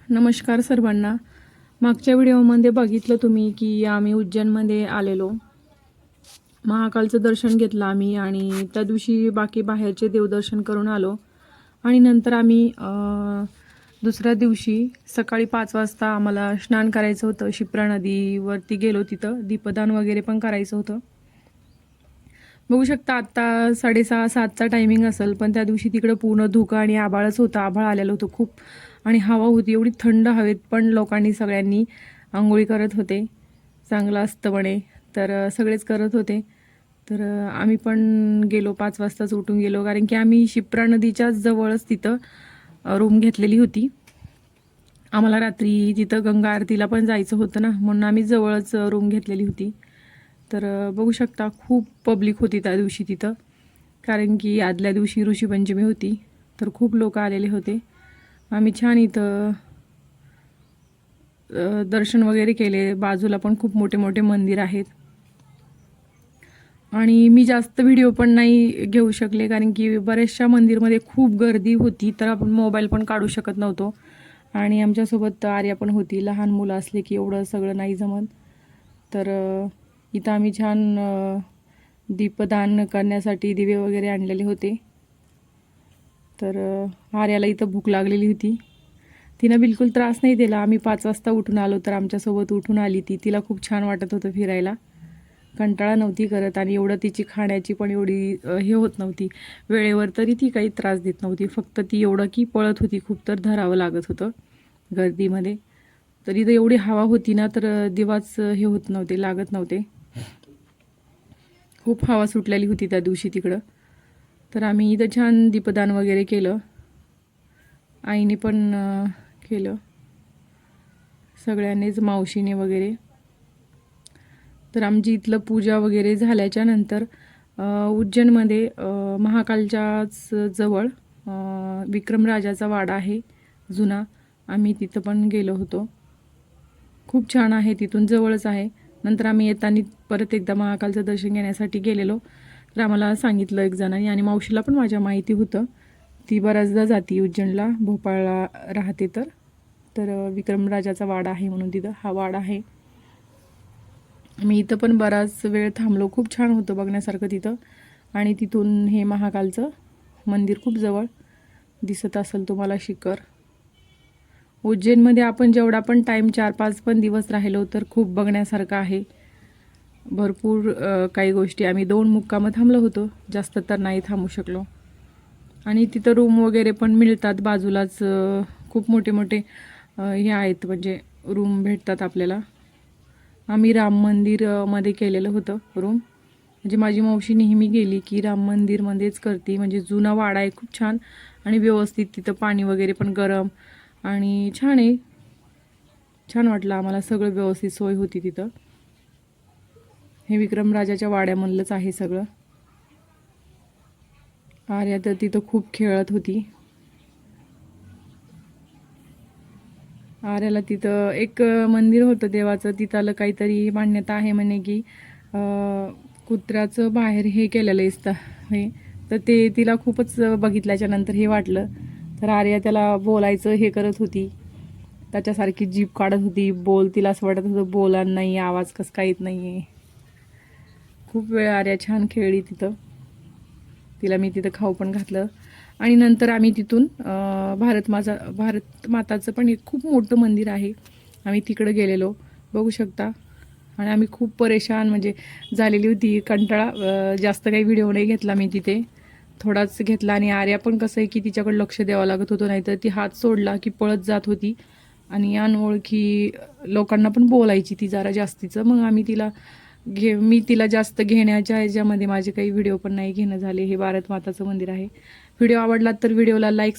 नमस्कार सर्वांना। मागच्या व्हिडिओमध्ये बघितलं तुम्ही की आम्ही उज्जैनमध्ये आलेलो, महाकालचं दर्शन घेतलं आम्ही आणि त्या दिवशी बाकी बाहेरचे देवदर्शन करून आलो आणि नंतर आम्ही दुसऱ्या दिवशी सकाळी 5 वाजता आम्हाला स्नान करायचं होतं। शिप्रा नदीवरती गेलो, तिथं दीपदान वगैरे पण करायचं होतं। बघू शकता आता 6:30-7चा टायमिंग असेल, पण त्या दिवशी तिकडं पूर्ण धुकं आणि आभाळच होतं, आभाळ आलेलं होतं खूप आणि हवा होती एवढी थंड हवेत पण लोकांनी सगळ्यांनी आंघोळी करत होते। चांगलं असतं म्हणे, तर सगळेच करत होते। तर आम्ही पण गेलो, 5 वाजताच उठून गेलो, कारण की आम्ही शिप्रा नदीच्या जवळच तिथं रूम घेतलेली होती। आम्हाला रात्री तिथं गंगा आरतीला पण जायचं होतं ना, म्हणून आम्ही जवळच रूम घेतलेली होती। तर बघू शकता खूप पब्लिक होती त्या दिवशी तिथं, कारण की आदल्या दिवशी ऋषीपंचमी होती, तर खूप लोक आलेले होते। आम्ही छान इथं दर्शन वगैरे केले। बाजूला पण खूप मोठे मोठे मंदिर आहेत आणि मी जास्त व्हिडिओ पण नाही घेऊ शकले, कारण की बऱ्याचशा मंदिरमध्ये खूप गर्दी होती, तर आपण मोबाईल पण काढू शकत नव्हतो आणि आमच्यासोबत आर्या पण होती। लहान मुलं असले की एवढं सगळं नाही जमत। तर इथं आम्ही छान दीपदान करण्यासाठी दिवे वगैरे आणलेले होते। तर आर्याला इथं भूक लागलेली होती, तिनं बिलकुल त्रास नाही दिला। आम्ही 5 वाजता उठून आलो, तर आमच्यासोबत उठून आली ती। तिला खूप छान वाटत होतं फिरायला, कंटाळा नव्हती करत आणि एवढं तिची खाण्याची पण एवढी हे होत नव्हती वेळेवर, तरी ती काही त्रास देत नव्हती। फक्त ती एवढं की पळत होती खूप, तर धरावं लागत होतं गर्दीमध्ये। तर इथं एवढी हवा होती ना, तर दिवाच हे होत नव्हते, लागत नव्हते, खूप हवा सुटलेली होती त्या दिवशी तिकडं। तर आम्ही इथं छान दीपदान वगैरे केलं, आईने पण केलं, सगळ्यांनीच, मावशीने वगैरे। तर आमची इथलं पूजा वगैरे झाल्याच्या नंतर उज्जैनमध्ये महाकालच्याच जवळ विक्रमराजाचा वाडा आहे जुना, आम्ही तिथं पण गेलो होतो। खूप छान आहे, तिथून जवळच आहे। नंतर आम्ही येताना परत एकदा महाकालचं दर्शन घेण्यासाठी गेलेलो, तर आम्हाला सांगितलं एक जणांनी, आणि मावशीला पण माझ्या माहिती होतं, ती बऱ्याचदा जाती उज्जैनला, भोपाळला राहते। तर विक्रमराजाचा वाडा आहे म्हणून तिथं हा वाडा आहे। मी इथं पण बराच वेळ थांबलो, खूप छान होतं बघण्यासारखं तिथं। आणि तिथून हे महाकालचं मंदिर खूप जवळ दिसत असेल तुम्हाला, शिखर। उज्जैनमध्ये आपण जेवढा पण टाईम 4-5 पण दिवस राहिलो, तर खूप बघण्यासारखं आहे, भरपूर काही गोष्टी। आम्ही 2 मुक्कामं थांबलो होतो, जास्त तर नाही थांबू शकलो। आणि तिथं रूम वगैरे पण मिळतात बाजूलाच, खूप मोठे मोठे हे आहेत, म्हणजे रूम भेटतात आपल्याला। आम्ही राम मंदिरमध्ये केलेलं होतं रूम, म्हणजे माझी मावशी नेहमी गेली की राम मंदिरमध्येच करते, म्हणजे जुना वाडा आहे खूप छान आणि व्यवस्थित, तिथं पाणी वगैरे पण गरम आणि छान आहे, छान वाटलं आम्हाला, सगळं व्यवस्थित सोय होती तिथं। हे विक्रमराजाच्या वाड्यामधलंच आहे सगळं। आर्या तर तिथं खूप खेळत होती। आर्याला तिथं एक मंदिर होतं देवाचं, तिथलं काहीतरी मान्यता आहे म्हणे की कुत्र्याचं बाहेर हे केलेलं असतं हे, तर ते तिला खूपच बघितल्याच्या नंतर हे वाटलं, तर आर्या त्याला बोलायचं हे करत होती, त्याच्यासारखी जीभ काढत होती, बोल, तिला असं वाटत होतं बोला नाही, आवाज कसं काय येत नाही आहे। खूप वेळ आर्या छान खेळली तिथं, तिला मी तिथं खाऊ पण घातलं। आणि नंतर आम्ही तिथून भारत माताचं पण एक खूप मोठं मंदिर आहे, आम्ही तिकडं गेलेलो, बघू शकता। आणि आम्ही खूप परेशान म्हणजे झालेली होती, कंटाळा, जास्त काही व्हिडिओ नाही घेतला मी तिथे, थोडाच घेतला। आणि आर्या पण कसं आहे की तिच्याकडे लक्ष द्यावं लागत होतं, नाहीतर ती हात सोडला की पळत जात होती आणि अनोळखी लोकांना पण बोलायची ती जरा जास्तीचं। मग आम्ही तिला मी तिला जास्त घेण्याच्या ह्याच्यामध्ये माझे काही व्हिडिओ पण नाही घेणं झाले। हे भारत माताचं मंदिर आहे। व्हिडिओ आवडला तर व्हिडिओला लाईक